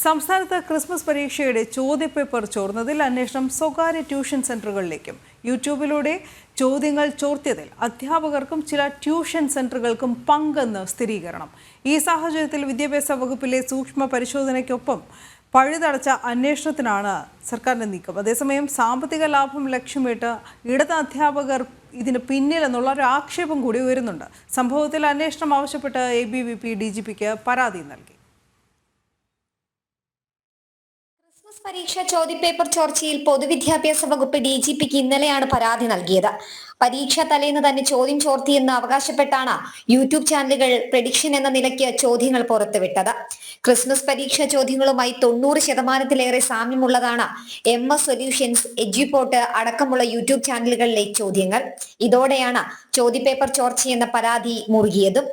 സംസ്ഥാനത്ത് ക്രിസ്മസ് പരീക്ഷയുടെ ചോദ്യപേപ്പർ ചോർന്നതിൽ അന്വേഷണം സ്വകാര്യ ട്യൂഷൻ സെന്ററുകളിലേക്കും യൂട്യൂബിലൂടെ ചോദ്യങ്ങൾ ചോർത്തിയതിൽ അധ്യാപകർക്കും ചില ട്യൂഷൻ സെന്ററുകൾക്കും പങ്കെന്ന് സ്ഥിരീകരണം. ഈ സാഹചര്യത്തിൽ വിദ്യാഭ്യാസ വകുപ്പിലെ സൂക്ഷ്മ പരിശോധനയ്ക്കൊപ്പം പഴുതടച്ച അന്വേഷണത്തിനാണ് സർക്കാരിന്റെ നീക്കം. അതേസമയം സാമ്പത്തിക ലാഭം ലക്ഷ്യമിട്ട് ഇടത് അധ്യാപകർ ഇതിന് പിന്നിലെന്നുള്ള ഒരു ആക്ഷേപം കൂടി ഉയരുന്നുണ്ട്. സംഭവത്തിൽ അന്വേഷണം ആവശ്യപ്പെട്ട് ABVP DGPക്ക് പരാതി നൽകി. പരീക്ഷ ചോദ്യപേപ്പർ ചോർച്ചയിൽ പൊതുവിദ്യാഭ്യാസ വകുപ്പ് DGPക്ക് ഇന്നലെയാണ് പരാതി നൽകിയത്. പരീക്ഷ തലേന്ന് തന്നെ ചോദ്യം ചോർത്തിയെന്ന് അവകാശപ്പെട്ടാണ് യൂട്യൂബ് ചാനലുകൾ പ്രഡിക്ഷൻ എന്ന നിലയ്ക്ക് ചോദ്യങ്ങൾ പുറത്തുവിട്ടത്. ക്രിസ്മസ് പരീക്ഷ ചോദ്യങ്ങളുമായി 90% സാമ്യമുള്ളതാണ് MS സൊല്യൂഷൻസ്, എഡ്യൂപോർട്ട് അടക്കമുള്ള യൂട്യൂബ് ചാനലുകളിലെ ചോദ്യങ്ങൾ. ഇതോടെയാണ് ചോദ്യപേപ്പർ ചോർച്ചയെന്ന പരാതി മുറുകിയതും.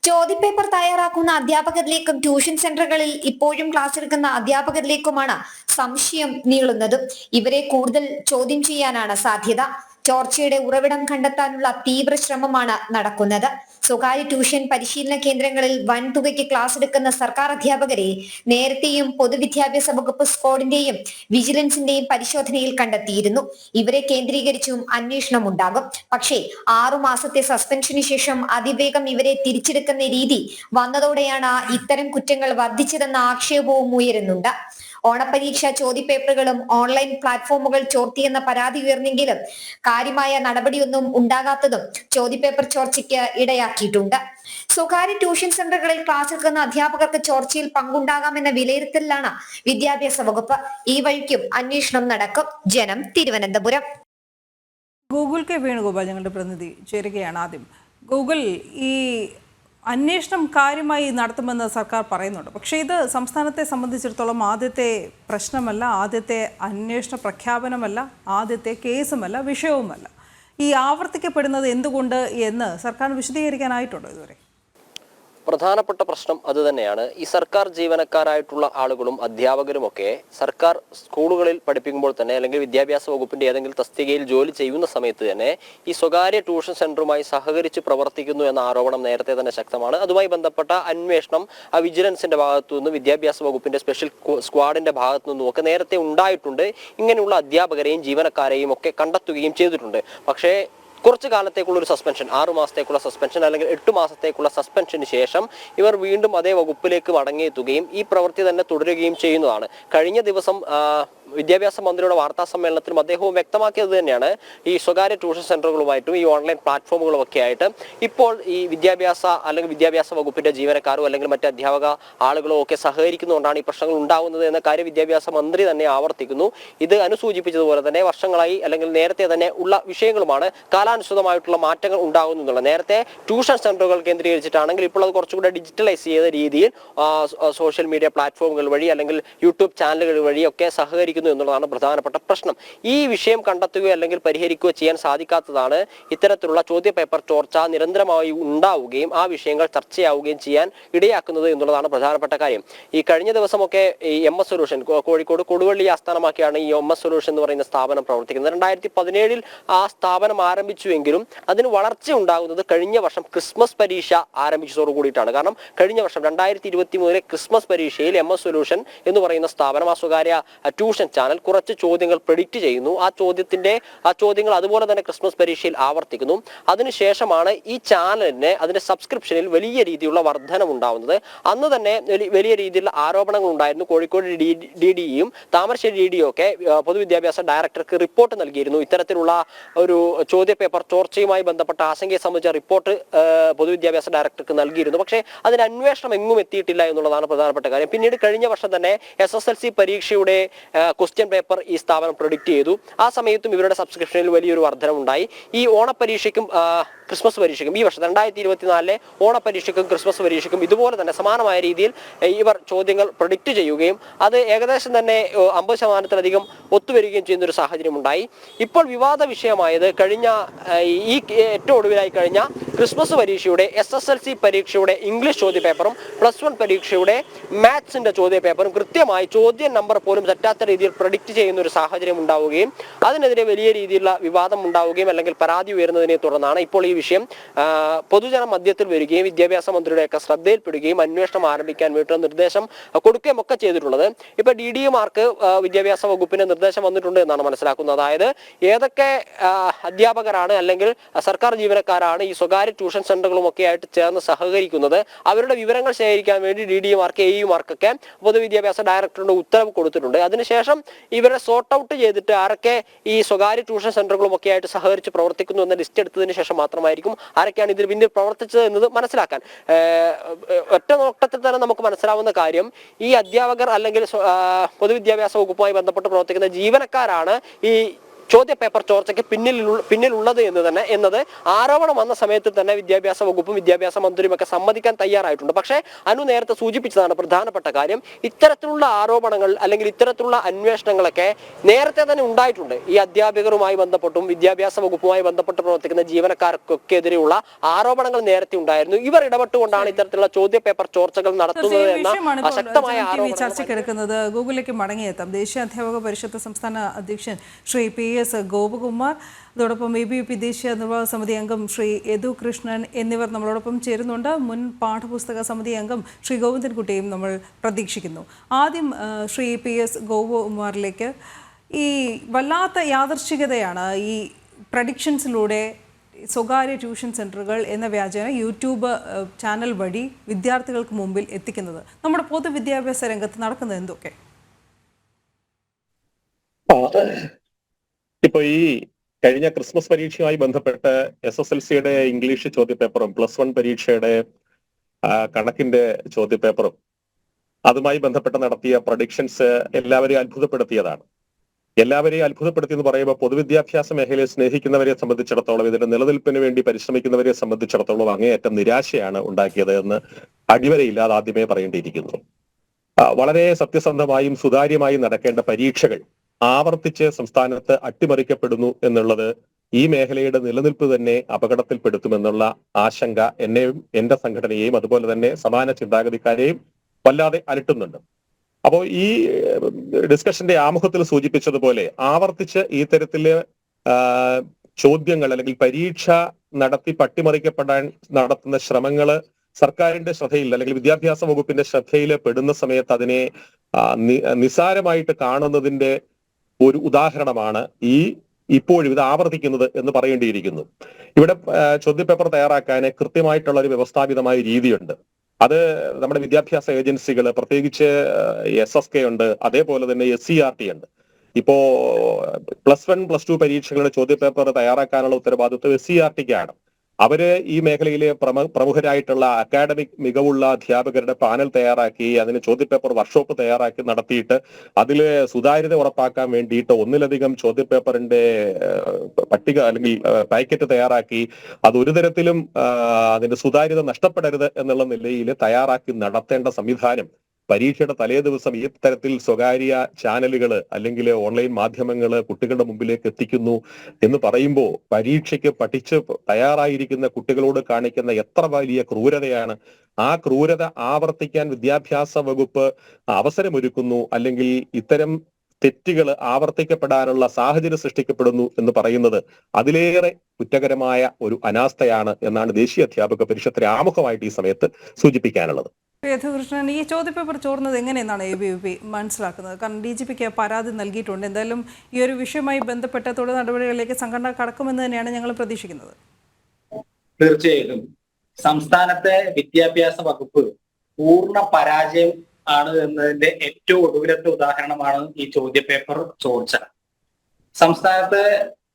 ചോദ്യപേപ്പർ തയ്യാറാക്കുന്ന അധ്യാപകരിലേക്കും ട്യൂഷൻ സെന്ററുകളിൽ ഇപ്പോഴും ക്ലാസ് എടുക്കുന്ന അധ്യാപകരിലേക്കുമാണ് സംശയം നീളുന്നതും. ഇവരെ കൂടുതൽ ചോദ്യം ചെയ്യാനാണ് സാധ്യത. ചോർച്ചയുടെ ഉറവിടം കണ്ടെത്താനുള്ള തീവ്ര ശ്രമമാണ് നടക്കുന്നത്. സ്വകാര്യ ട്യൂഷൻ പരിശീലന കേന്ദ്രങ്ങളിൽ വൻതുകയ്ക്ക് ക്ലാസ് എടുക്കുന്ന സർക്കാർ അധ്യാപകരെ നേരത്തെയും പൊതുവിദ്യാഭ്യാസ വകുപ്പ് സ്ക്വാഡിന്റെയും വിജിലൻസിന്റെയും പരിശോധനയിൽ കണ്ടെത്തിയിരുന്നു. ഇവരെ കേന്ദ്രീകരിച്ചും അന്വേഷണം ഉണ്ടാകും. പക്ഷേ 6 മാസത്തെ സസ്പെൻഷന് ശേഷം അതിവേഗം ഇവരെ തിരിച്ചെടുക്കുന്ന രീതി വന്നതോടെയാണ് ഇത്തരം കുറ്റങ്ങൾ വർദ്ധിച്ചതെന്ന ആക്ഷേപവും ഉയരുന്നുണ്ട്. ഓണപരീക്ഷ ചോദ്യപേപ്പറുകളും ഓൺലൈൻ പ്ലാറ്റ്ഫോമുകൾ ചോർത്തിയെന്ന പരാതി ഉയർന്നെങ്കിലും കാര്യമായ നടപടിയൊന്നും ഉണ്ടാകാത്തതും ചോദ്യപേപ്പർ ചോർച്ചയ്ക്ക് ഇടയാക്കിയിട്ടുണ്ട്. സ്വകാര്യ ട്യൂഷൻ സെന്ററുകളിൽ ക്ലാസ് എടുക്കുന്ന അധ്യാപകർക്ക് ചോർച്ചയിൽ പങ്കുണ്ടാകാമെന്ന വിലയിരുത്തലിലാണ് വിദ്യാഭ്യാസ വകുപ്പ്. ഈ വഴിക്കും അന്വേഷണം നടക്കും. ജനം, തിരുവനന്തപുരം. ഗൂഗിൾ കെ വേണുഗോപാൽ ഞങ്ങളുടെ പ്രതിനിധി ചേരുകയാണ്. ആദ്യം ഗൂഗിൾ, ഈ അന്വേഷണം കാര്യമായി നടത്തുമെന്ന് സർക്കാർ പറയുന്നുണ്ട്. പക്ഷേ ഇത് സംസ്ഥാനത്തെ സംബന്ധിച്ചിടത്തോളം ആദ്യത്തെ പ്രശ്നമല്ല, ആദ്യത്തെ അന്വേഷണ പ്രഖ്യാപനമല്ല, ആദ്യത്തെ കേസുമല്ല, വിഷയവുമല്ല. ഈ ആവർത്തിക്കപ്പെടുന്നത് എന്തുകൊണ്ട് എന്ന് സർക്കാർ വിശദീകരിക്കാനായിട്ടുണ്ടോ ഇതുവരെ? പ്രധാനപ്പെട്ട പ്രശ്നം അതുതന്നെയാണ്. ഈ സർക്കാർ ജീവനക്കാരായിട്ടുള്ള ആളുകളും അധ്യാപകരുമൊക്കെ സർക്കാർ സ്കൂളുകളിൽ പഠിപ്പിക്കുമ്പോൾ തന്നെ, അല്ലെങ്കിൽ വിദ്യാഭ്യാസ വകുപ്പിന്റെ ഏതെങ്കിലും തസ്തികയിൽ ജോലി ചെയ്യുന്ന സമയത്ത് തന്നെ ഈ സ്വകാര്യ ട്യൂഷൻ സെന്ററുമായി സഹകരിച്ച് പ്രവർത്തിക്കുന്നു എന്ന ആരോപണം നേരത്തെ തന്നെ ശക്തമാണ്. അതുമായി ബന്ധപ്പെട്ട അന്വേഷണം വിജിലൻസിന്റെ ഭാഗത്തു നിന്നും വിദ്യാഭ്യാസ വകുപ്പിന്റെ സ്പെഷ്യൽ സ്ക്വാഡിന്റെ ഭാഗത്തു നിന്നും ഒക്കെ നേരത്തെ ഉണ്ടായിട്ടുണ്ട്. ഇങ്ങനെയുള്ള അധ്യാപകരെയും ജീവനക്കാരെയും ഒക്കെ കണ്ടെത്തുകയും ചെയ്തിട്ടുണ്ട്. പക്ഷേ കുറച്ചു കാലത്തേക്കുള്ള ഒരു സസ്പെൻഷൻ, 6 മാസത്തേക്കുള്ള സസ്പെൻഷൻ അല്ലെങ്കിൽ 8 മാസത്തേക്കുള്ള സസ്പെൻഷന് ശേഷം ഇവർ വീണ്ടും അതേ വകുപ്പിലേക്ക് മടങ്ങിയെത്തുകയും ഈ പ്രവൃത്തി തന്നെ തുടരുകയും ചെയ്യുന്നതാണ്. കഴിഞ്ഞ ദിവസം വിദ്യാഭ്യാസ മന്ത്രിയുടെ വാർത്താ സമ്മേളനത്തിലും അദ്ദേഹവും വ്യക്തമാക്കിയത് തന്നെയാണ്, ഈ സ്വകാര്യ ട്യൂഷൻ സെന്ററുകളുമായിട്ടും ഈ ഓൺലൈൻ പ്ലാറ്റ്ഫോമുകളും ഒക്കെ ആയിട്ട് ഇപ്പോൾ ഈ വിദ്യാഭ്യാസ വകുപ്പിന്റെ ജീവനക്കാരോ അല്ലെങ്കിൽ മറ്റ് അധ്യാപക ആളുകളോ ഒക്കെ സഹകരിക്കുന്നതുകൊണ്ടാണ് ഈ പ്രശ്നങ്ങൾ ഉണ്ടാകുന്നത് എന്ന കാര്യം വിദ്യാഭ്യാസ മന്ത്രി തന്നെ ആവർത്തിക്കുന്നു. ഇത് അനുസൂചിപ്പിച്ചതുപോലെ തന്നെ വർഷങ്ങളായി അല്ലെങ്കിൽ നേരത്തെ തന്നെ ഉള്ള വിഷയങ്ങളുമാണ്. കാലാനുസൃതമായിട്ടുള്ള മാറ്റങ്ങൾ ഉണ്ടാകുന്നു എന്നുള്ളത്. നേരത്തെ ട്യൂഷൻ സെന്ററുകൾ കേന്ദ്രീകരിച്ചിട്ടാണെങ്കിൽ ഇപ്പോൾ അത് കുറച്ചുകൂടെ ഡിജിറ്റലൈസ് ചെയ്ത രീതിയിൽ സോഷ്യൽ മീഡിയ പ്ലാറ്റ്ഫോമുകൾ വഴി അല്ലെങ്കിൽ യൂട്യൂബ് ചാനലുകൾ വഴിയൊക്കെ സഹകരിക്കുന്നു എന്നുള്ളതാണ് പ്രധാനപ്പെട്ട പ്രശ്നം. ഈ വിഷയം കണ്ടെത്തുകയോ അല്ലെങ്കിൽ പരിഹരിക്കുകയോ ചെയ്യാൻ സാധിക്കാത്തതാണ് ഇത്തരത്തിലുള്ള ചോദ്യപേപ്പർ ചോർച്ച നിരന്തരമായി ഉണ്ടാവുകയും ആ വിഷയങ്ങൾ ചർച്ചയാവുകയും ചെയ്യാൻ ഇടയാക്കുന്നത് എന്നുള്ളതാണ് പ്രധാനപ്പെട്ട കാര്യം. ഈ കഴിഞ്ഞ ദിവസമൊക്കെ ഈ MS സൊല്യൂഷൻ, കോഴിക്കോട് കൊടുവള്ളി ആസ്ഥാനമാക്കിയാണ് ഈ MS സൊല്യൂഷൻ എന്ന് പറയുന്ന സ്ഥാപനം പ്രവർത്തിക്കുന്നത്. 2017 ആ സ്ഥാപനം ആരംഭിച്ചുവെങ്കിലും അതിന് വളർച്ച ഉണ്ടാകുന്നത് കഴിഞ്ഞ വർഷം ക്രിസ്മസ് പരീക്ഷ ആരംഭിച്ചതോടു കൂടിയിട്ടാണ്. കാരണം കഴിഞ്ഞ വർഷം 2023 ക്രിസ്മസ് പരീക്ഷയിൽ MS സൊല്യൂഷൻ എന്ന് പറയുന്ന സ്ഥാപനം, ആ സ്വകാര്യ ട്യൂഷൻ ചാനൽ കുറച്ച് ചോദ്യങ്ങൾ പ്രെഡിക്റ്റ് ചെയ്യുന്നു. ആ ചോദ്യങ്ങൾ അതുപോലെ തന്നെ ക്രിസ്മസ് പരീക്ഷയിൽ ആവർത്തിക്കുന്നു. അതിനുശേഷമാണ് ഈ ചാനലിന് അതിന്റെ സബ്സ്ക്രിപ്ഷനിൽ വലിയ രീതിയിലുള്ള വർധനം ഉണ്ടാവുന്നത്. അന്ന് തന്നെ വലിയ രീതിയിലുള്ള ആരോപണങ്ങൾ ഉണ്ടായിരുന്നു. കോഴിക്കോട് DDEയും താമരശ്ശേരി DDE ഒക്കെ പൊതുവിദ്യാഭ്യാസ ഡയറക്ടർക്ക് റിപ്പോർട്ട് നൽകിയിരുന്നു. ഇത്തരത്തിലുള്ള ഒരു ചോദ്യപേപ്പർ ചോർച്ചയുമായി ബന്ധപ്പെട്ട ആശങ്കയെ സംബന്ധിച്ച റിപ്പോർട്ട് പൊതുവിദ്യാഭ്യാസ ഡയറക്ടർക്ക് നൽകിയിരുന്നു. പക്ഷേ അതിന് അന്വേഷണം എങ്ങും എത്തിയിട്ടില്ല എന്നുള്ളതാണ് പ്രധാനപ്പെട്ട കാര്യം. പിന്നീട് കഴിഞ്ഞ വർഷം തന്നെ SSLC പരീക്ഷയുടെ ക്വസ്റ്റ്യൻ പേപ്പർ ഈ സ്ഥാപനം പ്രൊഡിക്റ്റ് ചെയ്തു. ആ സമയത്തും ഇവരുടെ സബ്സ്ക്രിപ്ഷനിൽ വലിയൊരു വർധനമുണ്ടായി. ഈ ഓണപരീക്ഷയ്ക്കും ക്രിസ്മസ് പരീക്ഷയ്ക്കും, ഈ വർഷം 2024 ഓണപരീക്ഷയ്ക്കും ക്രിസ്മസ് പരീക്ഷയ്ക്കും ഇതുപോലെ തന്നെ സമാനമായ രീതിയിൽ ഇവർ ചോദ്യങ്ങൾ പ്രൊഡിക്റ്റ് ചെയ്യുകയും അത് ഏകദേശം തന്നെ 50% ഒത്തുവരികയും ചെയ്യുന്ന ഒരു സാഹചര്യം ഉണ്ടായി. ഇപ്പോൾ വിവാദ വിഷയമായത് ഈ ഏറ്റവും ഒടുവിലായി കഴിഞ്ഞ ക്രിസ്മസ് പരീക്ഷയുടെ SSLC പരീക്ഷയുടെ ഇംഗ്ലീഷ് ചോദ്യപേപ്പറും +1 പരീക്ഷയുടെ മാത്സിന്റെ ചോദ്യപേപ്പറും കൃത്യമായി ചോദ്യ നമ്പർ പോലും തെറ്റാത്ത രീതിയിൽ പ്രൊഡിക്റ്റ് ചെയ്യുന്ന ഒരു സാഹചര്യം ഉണ്ടാവുകയും അതിനെതിരെ വലിയ രീതിയിലുള്ള വിവാദം ഉണ്ടാവുകയും അല്ലെങ്കിൽ പരാതി ഉയരുന്നതിനെ തുടർന്നാണ് ഇപ്പോൾ ഈ വിഷയം പൊതുജന മധ്യത്തിൽ വരികയും വിദ്യാഭ്യാസ മന്ത്രിയുടെയൊക്കെ ശ്രദ്ധയിൽപ്പെടുകയും അന്വേഷണം ആരംഭിക്കാൻ വേണ്ടിയുള്ള നിർദ്ദേശം കൊടുക്കുകയും ഒക്കെ ചെയ്തിട്ടുള്ളത്. ഇപ്പൊ DDമാർക്ക് വിദ്യാഭ്യാസ വകുപ്പിന് നിർദ്ദേശം വന്നിട്ടുണ്ട് എന്നാണ് മനസ്സിലാക്കുന്നത്. അതായത് ഏതൊക്കെ അധ്യാപകരാണ് അല്ലെങ്കിൽ സർക്കാർ ജീവനക്കാരാണ് ഈ സ്വകാര്യ ട്യൂഷൻ സെന്ററുകളും ഒക്കെ ആയിട്ട് ചേർന്ന് സഹകരിക്കുന്നത്, അവരുടെ വിവരങ്ങൾ ശേഖരിക്കാൻ വേണ്ടി DDമാർക്ക് AUമാർക്കൊക്കെ പൊതുവിദ്യാഭ്യാസ ഡയറക്ടറുടെ ഉത്തരവ് കൊടുത്തിട്ടുണ്ട്. അതിനുശേഷം ഇവരെ സോർട്ട് ഔട്ട് ചെയ്തിട്ട് ആരൊക്കെ ഈ സ്വകാര്യ ട്യൂഷൻ സെന്ററുകളും ഒക്കെ ആയിട്ട് സഹകരിച്ച് പ്രവർത്തിക്കുന്നു എന്ന ലിസ്റ്റ് എടുത്തതിന് ശേഷം മാത്രമായിരിക്കും ആരൊക്കെയാണ് ഇതിൽ പിന്നിൽ പ്രവർത്തിച്ചത് എന്നത് മനസ്സിലാക്കാൻ. ഒറ്റ നോട്ടത്തിൽ തന്നെ നമുക്ക് മനസ്സിലാവുന്ന കാര്യം, ഈ അധ്യാപകർ അല്ലെങ്കിൽ പൊതുവിദ്യാഭ്യാസ വകുപ്പുമായി ബന്ധപ്പെട്ട് പ്രവർത്തിക്കുന്ന ജീവനക്കാരാണ് ഈ ചോദ്യപേപ്പർ ചോർച്ചയ്ക്ക് പിന്നിലുള്ളത് എന്നത് ആരോപണം വന്ന സമയത്ത് തന്നെ വിദ്യാഭ്യാസ വകുപ്പും വിദ്യാഭ്യാസ മന്ത്രിയും ഒക്കെ സമ്മതിക്കാൻ തയ്യാറായിട്ടുണ്ട്. പക്ഷേ അനു നേരത്തെ സൂചിപ്പിച്ചതാണ് പ്രധാനപ്പെട്ട കാര്യം. ഇത്തരത്തിലുള്ള ആരോപണങ്ങൾ അല്ലെങ്കിൽ ഇത്തരത്തിലുള്ള അന്വേഷണങ്ങളൊക്കെ നേരത്തെ തന്നെ ഉണ്ടായിട്ടുണ്ട്. ഈ അധ്യാപകരുമായി ബന്ധപ്പെട്ടും വിദ്യാഭ്യാസ വകുപ്പുമായി ബന്ധപ്പെട്ട് പ്രവർത്തിക്കുന്ന ജീവനക്കാർക്കൊക്കെ എതിരെയുള്ള ആരോപണങ്ങൾ നേരത്തെ ഉണ്ടായിരുന്നു. ഇവർ ഇടപെട്ടുകൊണ്ടാണ് ഇത്തരത്തിലുള്ള ചോദ്യപേപ്പർ ചോർച്ചകൾ നടത്തുന്നത് എന്ന ശക്തമായ ആരോപണം ചർച്ചയ്ക്കെടുക്കുന്നത്. ഗൂഗിളിലേക്ക് മടങ്ങിയെത്താം. ദേശീയ അധ്യാപക പരിഷത്ത് സംസ്ഥാന അധ്യക്ഷൻ ശ്രീ PS ഗോപകുമാർ, അതോടൊപ്പം ABVP ദേശീയ നിർവാഹക സമിതി അംഗം ശ്രീ യദു കൃഷ്ണൻ എന്നിവർ നമ്മളോടൊപ്പം ചേരുന്നുണ്ട്. മുൻ പാഠപുസ്തക സമിതി അംഗം ശ്രീ ഗോവിന്ദൻകുട്ടിയും നമ്മൾ പ്രതീക്ഷിക്കുന്നു. ആദ്യം ശ്രീ PS ഗോപകുമാറിലേക്ക്, ഈ വല്ലാത്ത യാദർച്ഛികതയാണ് ഈ പ്രഡിക്ഷൻസിലൂടെ സ്വകാര്യ ട്യൂഷൻ സെൻ്ററുകൾ എന്ന വ്യാജേന യൂട്യൂബ് ചാനൽ വഴി വിദ്യാർത്ഥികൾക്ക് മുമ്പിൽ എത്തിക്കുന്നത്. നമ്മുടെ പൊതുവിദ്യാഭ്യാസ രംഗത്ത് നടക്കുന്നത് എന്തൊക്കെ? ഇപ്പൊ ഈ കഴിഞ്ഞ ക്രിസ്മസ് പരീക്ഷയുമായി ബന്ധപ്പെട്ട് SSLCയുടെ ഇംഗ്ലീഷ് ചോദ്യപേപ്പറും +1 പരീക്ഷയുടെ കണക്കിന്റെ ചോദ്യപേപ്പറും അതുമായി ബന്ധപ്പെട്ട് നടത്തിയ പ്രഡിക്ഷൻസ് എല്ലാവരെയും അത്ഭുതപ്പെടുത്തിയതാണ്. എല്ലാവരെയും അത്ഭുതപ്പെടുത്തി എന്ന് പറയുമ്പോൾ പൊതുവിദ്യാഭ്യാസ മേഖലയെ സ്നേഹിക്കുന്നവരെ സംബന്ധിച്ചിടത്തോളം, ഇതിന്റെ നിലനിൽപ്പിന് വേണ്ടി പരിശ്രമിക്കുന്നവരെ സംബന്ധിച്ചിടത്തോളം അങ്ങേയറ്റം നിരാശയാണ് ഉണ്ടാക്കിയത് എന്ന് അടിവരയില്ലാതെ ആദ്യമേ പറയേണ്ടിയിരിക്കുന്നു. വളരെ സത്യസന്ധമായും സുതാര്യമായും നടക്കേണ്ട പരീക്ഷകൾ ആവർത്തിച്ച് സംസ്ഥാനത്ത് അട്ടിമറിക്കപ്പെടുന്നു എന്നുള്ളത് ഈ മേഖലയുടെ നിലനിൽപ്പ് തന്നെ അപകടത്തിൽപ്പെടുത്തുമെന്നുള്ള ആശങ്ക എന്നെയും എന്റെ സംഘടനയെയും അതുപോലെ തന്നെ സമാന ചിന്താഗതിക്കാരെയും വല്ലാതെ അലട്ടുന്നുണ്ട്. അപ്പോൾ ഈ ഡിസ്കഷന്റെ ആമുഖത്തിൽ സൂചിപ്പിച്ചതുപോലെ ആവർത്തിച്ച് ഈ തരത്തില് ചോദ്യങ്ങൾ അല്ലെങ്കിൽ പരീക്ഷ നടത്തി പട്ടിമറിക്കപ്പെടാൻ നടത്തുന്ന ശ്രമങ്ങള് സർക്കാരിന്റെ ശ്രദ്ധയിൽ അല്ലെങ്കിൽ വിദ്യാഭ്യാസ വകുപ്പിന്റെ ശ്രദ്ധയിൽ പെടുന്ന സമയത്ത് അതിനെ നിസാരമായിട്ട് കാണുന്നതിന്റെ ഒരു ഉദാഹരണമാണ് ഇപ്പോഴും ഇത് ആവർത്തിക്കുന്നത് എന്ന് പറയേണ്ടിയിരിക്കുന്നു. ഇവിടെ ചോദ്യപേപ്പർ തയ്യാറാക്കാൻ കൃത്യമായിട്ടുള്ള ഒരു വ്യവസ്ഥാപിതമായ രീതിയുണ്ട്. അത് നമ്മുടെ വിദ്യാഭ്യാസ ഏജൻസികൾ, പ്രത്യേകിച്ച് SSK ഉണ്ട്, അതേപോലെ തന്നെ SCERT ഉണ്ട്. ഇപ്പോ +1 +2 പരീക്ഷകളുടെ ചോദ്യപേപ്പർ തയ്യാറാക്കാനുള്ള ഉത്തരവാദിത്വം SCERTക്കാണ്. അവര് ഈ മേഖലയിലെ പ്രമുഖരായിട്ടുള്ള അക്കാഡമിക് മികവുള്ള അധ്യാപകരുടെ പാനൽ തയ്യാറാക്കി അതിന് ചോദ്യപേപ്പർ വർക്ക്ഷോപ്പ് തയ്യാറാക്കി നടത്തിയിട്ട് അതിൽ സുതാര്യത ഉറപ്പാക്കാൻ വേണ്ടിയിട്ട് ഒന്നിലധികം ചോദ്യപേപ്പറിന്റെ പട്ടിക അല്ലെങ്കിൽ പാക്കറ്റ് തയ്യാറാക്കി അത് ഒരു തരത്തിലും അതിന്റെ സുതാര്യത നഷ്ടപ്പെടരുത് എന്നുള്ള നിലയിൽ തയ്യാറാക്കി നടത്തേണ്ട സംവിധാനം പരീക്ഷയുടെ തലേ ദിവസം ഈ തരത്തിൽ സ്വകാര്യ ചാനലുകൾ അല്ലെങ്കിൽ ഓൺലൈൻ മാധ്യമങ്ങൾ കുട്ടികളുടെ മുമ്പിലേക്ക് എത്തിക്കുന്നു എന്ന് പറയുമ്പോൾ പരീക്ഷയ്ക്ക് പഠിച്ച് തയ്യാറായിരിക്കുന്ന കുട്ടികളോട് കാണിക്കുന്ന എത്ര വലിയ ക്രൂരതയാണ്. ആ ക്രൂരത ആവർത്തിക്കാൻ വിദ്യാഭ്യാസ വകുപ്പ് അവസരമൊരുക്കുന്നു, അല്ലെങ്കിൽ ഇത്തരം തെറ്റുകൾ ആവർത്തിക്കപ്പെടാനുള്ള സാഹചര്യം സൃഷ്ടിക്കപ്പെടുന്നു എന്ന് പറയുന്നത് അതിലേറെ കുറ്റകരമായ ഒരു അനാസ്ഥയാണ് എന്നാണ് ദേശീയ അധ്യാപക പരിഷത്തിന് ആമുഖമായിട്ട് ഈ സമയത്ത് സൂചിപ്പിക്കാനുള്ളത്. യദുകൃഷ്ണൻ, ഈ ചോദ്യപേപ്പർ ചോർന്നത് എങ്ങനെയെന്നാണ് ABVP മനസ്സിലാക്കുന്നത്? കാരണം DGPക്ക് പരാതി നൽകിയിട്ടുണ്ട്. എന്തായാലും ഈ ഒരു വിഷയവുമായി ബന്ധപ്പെട്ട തുടർ നടപടികളിലേക്ക് സംഘടന കടക്കുമെന്ന് തന്നെയാണ് ഞങ്ങൾ പ്രതീക്ഷിക്കുന്നത്. തീർച്ചയായിട്ടും സംസ്ഥാനത്തെ വിദ്യാഭ്യാസ വകുപ്പ് പൂർണ്ണ പരാജയം ആണ് എന്നതിന്റെ ഏറ്റവും ഒടുവിലത്തെ ഉദാഹരണമാണ് ഈ ചോദ്യപേപ്പർ ചോർച്ച. സംസ്ഥാനത്ത്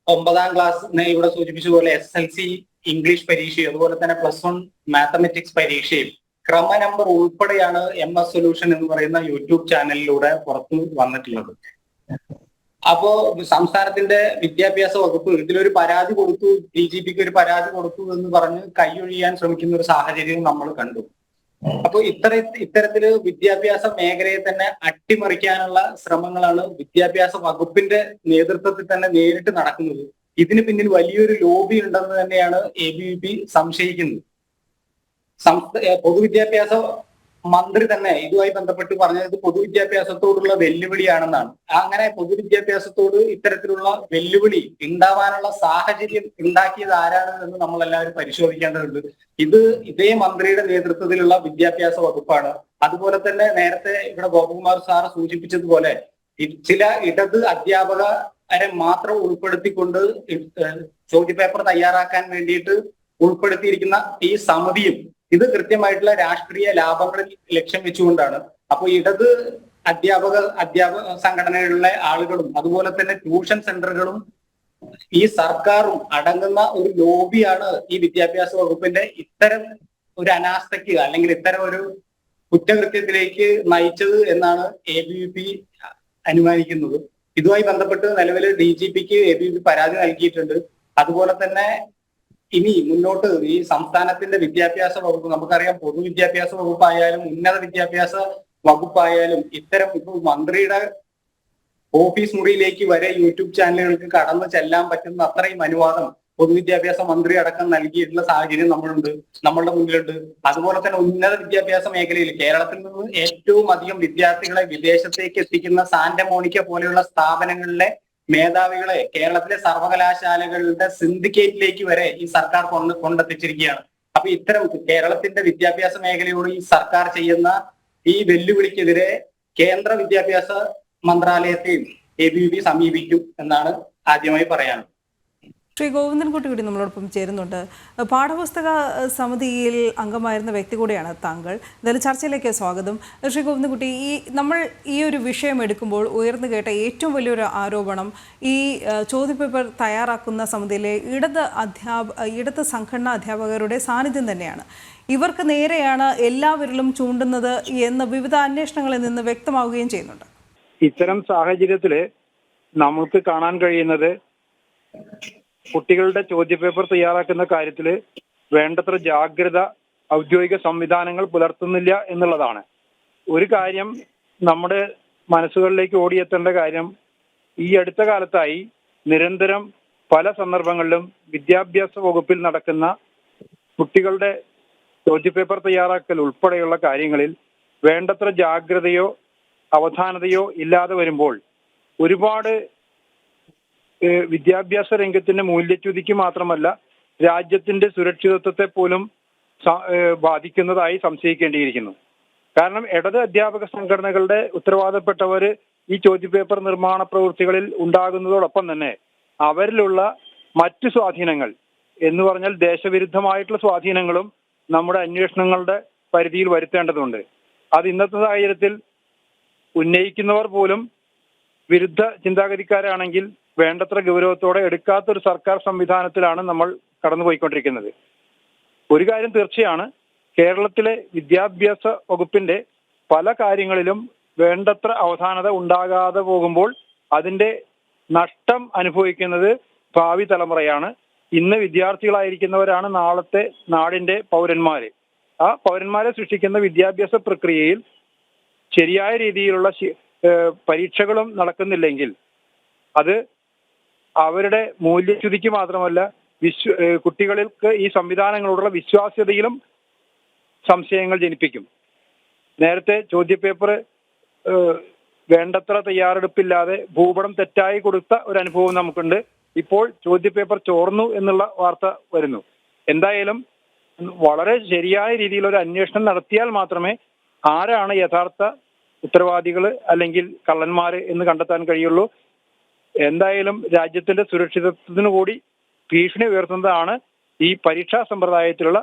9ാം ക്ലാസ് ഇവിടെ സൂചിപ്പിച്ച പോലെ SSLC ഇംഗ്ലീഷ് പരീക്ഷയും അതുപോലെ തന്നെ +1 മാത്തമെറ്റിക്സ് പരീക്ഷയും ക്രമ നമ്പർ ഉൾപ്പെടെയാണ് MS സൊല്യൂഷൻ എന്ന് പറയുന്ന യൂട്യൂബ് ചാനലിലൂടെ പുറത്തു വന്നിട്ടുള്ളത്. അപ്പോ സംസ്ഥാനത്തിന്റെ വിദ്യാഭ്യാസ വകുപ്പ് ഇതിലൊരു പരാതി കൊടുത്തു, DGPക്ക് ഒരു പരാതി കൊടുത്തു എന്ന് പറഞ്ഞ് കൈയൊഴിയാൻ ശ്രമിക്കുന്ന ഒരു സാഹചര്യം നമ്മൾ കണ്ടു. അപ്പൊ ഇത്തരത്തില് വിദ്യാഭ്യാസ മേഖലയെ തന്നെ അട്ടിമറിക്കാനുള്ള ശ്രമങ്ങളാണ് വിദ്യാഭ്യാസ വകുപ്പിന്റെ നേതൃത്വത്തിൽ തന്നെ നേരിട്ട് നടക്കുന്നത്. ഇതിന് പിന്നിൽ വലിയൊരു ലോബി ഉണ്ടെന്ന് തന്നെയാണ് ABVP സംശയിക്കുന്നത്. പൊതുവിദ്യാഭ്യാസ മന്ത്രി തന്നെ ഇതുമായി ബന്ധപ്പെട്ട് പറഞ്ഞത് പൊതുവിദ്യാഭ്യാസത്തോടുള്ള വെല്ലുവിളിയാണെന്നാണ്. അങ്ങനെ പൊതുവിദ്യാഭ്യാസത്തോട് ഇത്തരത്തിലുള്ള വെല്ലുവിളി ഉണ്ടാവാനുള്ള സാഹചര്യം ഉണ്ടാക്കിയത് ആരാണ് എന്ന് നമ്മൾ എല്ലാവരും പരിശോധിക്കേണ്ടതുണ്ട്. ഇതേ മന്ത്രിയുടെ നേതൃത്വത്തിലുള്ള വിദ്യാഭ്യാസ വകുപ്പാണ്. അതുപോലെ തന്നെ നേരത്തെ ഇവിടെ ഗോപകുമാർ സാർ സൂചിപ്പിച്ചതുപോലെ ചില ഇടത് അധ്യാപകരെ മാത്രം ഉൾപ്പെടുത്തിക്കൊണ്ട് ചോദ്യപേപ്പർ തയ്യാറാക്കാൻ വേണ്ടിയിട്ട് ഉൾപ്പെടുത്തിയിരിക്കുന്ന ഈ സമിതിയും ഇത് കൃത്യമായിട്ടുള്ള രാഷ്ട്രീയ ലാഭങ്ങളിൽ ലക്ഷ്യം വെച്ചുകൊണ്ടാണ്. അപ്പോൾ ഇടത് അധ്യാപക സംഘടനകളിലെ ആളുകളും അതുപോലെ തന്നെ ട്യൂഷൻ സെന്ററുകളും ഈ സർക്കാരും അടങ്ങുന്ന ഒരു ലോബിയാണ് ഈ വിദ്യാഭ്യാസ വകുപ്പിന്റെ ഇത്തരം ഒരു അനാസ്ഥയ്ക്ക് അല്ലെങ്കിൽ ഇത്തരം ഒരു കുറ്റകൃത്യത്തിലേക്ക് നയിച്ചത് എന്നാണ് ABVP അനുമാനിക്കുന്നത്. ഇതുമായി ബന്ധപ്പെട്ട് നിലവിൽ DGPക്ക് ABVP പരാതി നൽകിയിട്ടുണ്ട്. അതുപോലെ തന്നെ ഇനി മുന്നോട്ട് ഈ സംസ്ഥാനത്തിന്റെ വിദ്യാഭ്യാസ വകുപ്പ്, നമുക്കറിയാം പൊതുവിദ്യാഭ്യാസ വകുപ്പായാലും ഉന്നത വിദ്യാഭ്യാസ വകുപ്പായാലും ഇത്തരം ഇപ്പോൾ മന്ത്രിയുടെ ഓഫീസ് മുറിയിലേക്ക് വരെ യൂട്യൂബ് ചാനലുകൾക്ക് കടന്നു ചെല്ലാൻ പറ്റുന്ന അത്രയും അനുവാദം പൊതുവിദ്യാഭ്യാസ മന്ത്രി അടക്കം നൽകിയിട്ടുള്ള സാഹചര്യം നമ്മളുടെ മുന്നിലുണ്ട്. അതുപോലെ തന്നെ ഉന്നത വിദ്യാഭ്യാസ മേഖലയിൽ കേരളത്തിൽ നിന്ന് ഏറ്റവും അധികം വിദ്യാർത്ഥികളെ വിദേശത്തേക്ക് എത്തിക്കുന്ന സാന്റ മോണിക്ക പോലെയുള്ള സ്ഥാപനങ്ങളിലെ മേധാവികളെ കേരളത്തിലെ സർവകലാശാലകളുടെ സിൻഡിക്കേറ്റിലേക്ക് വരെ ഈ സർക്കാർ കൊണ്ടെത്തിച്ചിരിക്കുകയാണ്. അപ്പൊ ഇത്തരം കേരളത്തിന്റെ വിദ്യാഭ്യാസ മേഖലയോട് ഈ സർക്കാർ ചെയ്യുന്ന ഈ വെല്ലുവിളിക്കെതിരെ കേന്ദ്ര വിദ്യാഭ്യാസ മന്ത്രാലയത്തെയും ABVP സമീപിക്കും എന്നാണ് ആദ്യമായി പറയാനുള്ളത്. ശ്രീ ഗോവിന്ദൻകുട്ടി കൂടി നമ്മളോടൊപ്പം ചേരുന്നുണ്ട്. പാഠപുസ്തക സമിതിയിൽ അംഗമായിരുന്ന വ്യക്തി കൂടിയാണ് താങ്കൾ. എന്തായാലും ചർച്ചയിലേക്ക് സ്വാഗതം. ശ്രീ ഗോവിന്ദൻകുട്ടി, നമ്മൾ ഈ ഒരു വിഷയം എടുക്കുമ്പോൾ ഉയർന്നു കേട്ട ഏറ്റവും വലിയൊരു ആരോപണം ഈ ചോദ്യപേപ്പർ തയ്യാറാക്കുന്ന സമിതിയിലെ ഇടത് സംഘടനാ അധ്യാപകരുടെ സാന്നിധ്യം തന്നെയാണ്. ഇവർക്ക് നേരെയാണ് എല്ലാവരിലും ചൂണ്ടുന്നത് എന്ന് വിവിധ അന്വേഷണങ്ങളിൽ നിന്ന് വ്യക്തമാവുകയും ചെയ്യുന്നുണ്ട്. ഇത്തരം സാഹചര്യത്തിൽ നമുക്ക് കാണാൻ കഴിയുന്നത് കുട്ടികളുടെ ചോദ്യപേപ്പർ തയ്യാറാക്കുന്ന കാര്യത്തിൽ വേണ്ടത്ര ജാഗ്രത ഔദ്യോഗിക സംവിധാനങ്ങൾ പുലർത്തുന്നില്ല എന്നുള്ളതാണ്. ഒരു കാര്യം നമ്മുടെ മനസ്സുകളിലേക്ക് ഓടിയെത്തേണ്ട കാര്യം, ഈ അടുത്ത കാലത്തായി നിരന്തരം പല സന്ദർഭങ്ങളിലും വിദ്യാഭ്യാസ വകുപ്പിൽ നടക്കുന്ന കുട്ടികളുടെ ചോദ്യപേപ്പർ തയ്യാറാക്കൽ ഉൾപ്പെടെയുള്ള കാര്യങ്ങളിൽ വേണ്ടത്ര ജാഗ്രതയോ അവധാനതയോ ഇല്ലാതെ വരുമ്പോൾ ഒരുപാട് വിദ്യാഭ്യാസ രംഗത്തിന്റെ മൂല്യച്യുതിക്ക് മാത്രമല്ല രാജ്യത്തിന്റെ സുരക്ഷിതത്വത്തെ പോലും ബാധിക്കുന്നതായി സംശയിക്കേണ്ടിയിരിക്കുന്നു. കാരണം ഇടത് അധ്യാപക സംഘടനകളുടെ ഉത്തരവാദപ്പെട്ടവർ ഈ ചോദ്യപേപ്പർ നിർമ്മാണ പ്രവൃത്തികളിൽ ഉണ്ടാകുന്നതോടൊപ്പം തന്നെ അവരിലുള്ള മറ്റു സ്വാധീനങ്ങൾ എന്ന് പറഞ്ഞാൽ ദേശവിരുദ്ധമായിട്ടുള്ള സ്വാധീനങ്ങളും നമ്മുടെ അന്വേഷണങ്ങളുടെ പരിധിയിൽ വരുത്തേണ്ടതുണ്ട്. അത് ഇന്നത്തെ സാഹചര്യത്തിൽ ഉന്നയിക്കുന്നവർ പോലും വിരുദ്ധ ചിന്താഗതിക്കാരാണെങ്കിൽ വേണ്ടത്ര ഗൗരവത്തോടെ എടുക്കാത്തൊരു സർക്കാർ സംവിധാനത്തിലാണ് നമ്മൾ കടന്നുപോയിക്കൊണ്ടിരിക്കുന്നത്. ഒരു കാര്യം തീർച്ചയാണ്, കേരളത്തിലെ വിദ്യാഭ്യാസ വകുപ്പിന്റെ പല കാര്യങ്ങളിലും വേണ്ടത്ര അവധാനത ഉണ്ടാകാതെ പോകുമ്പോൾ അതിന്റെ നഷ്ടം അനുഭവിക്കുന്നത് ഭാവി തലമുറയാണ്. ഇന്ന് വിദ്യാർത്ഥികളായിരിക്കുന്നവരാണ് നാളത്തെ നാടിന്റെ പൗരന്മാര്. ആ പൗരന്മാരെ സൃഷ്ടിക്കുന്ന വിദ്യാഭ്യാസ പ്രക്രിയയിൽ ശരിയായ രീതിയിലുള്ള പരീക്ഷകളും നടക്കുന്നില്ലെങ്കിൽ അത് അവരുടെ മൂല്യച്യുതിക്ക് മാത്രമല്ല കുട്ടികൾക്ക് ഈ സംവിധാനങ്ങളോടുള്ള വിശ്വാസ്യതയിലും സംശയങ്ങൾ ജനിപ്പിക്കും. നേരത്തെ ചോദ്യപേപ്പർ വേണ്ടത്ര തയ്യാറെടുപ്പില്ലാതെ ഭൂപടം തെറ്റായി കൊടുത്ത ഒരു അനുഭവം നമുക്കുണ്ട്. ഇപ്പോൾ ചോദ്യപേപ്പർ ചോർന്നു എന്നുള്ള വാർത്ത വരുന്നു. എന്തായാലും വളരെ ശരിയായ രീതിയിലൊരു അന്വേഷണം നടത്തിയാൽ മാത്രമേ ആരാണ് യഥാർത്ഥ ഉത്തരവാദികൾ അല്ലെങ്കിൽ കള്ളന്മാര് എന്ന് കണ്ടെത്താൻ കഴിയുള്ളൂ. എന്തായാലും രാജ്യത്തിന്റെ സുരക്ഷിതത്വത്തിനു കൂടി ഭീഷണി ഉയർത്തുന്നതാണ് ഈ പരീക്ഷാ സമ്പ്രദായത്തിലുള്ള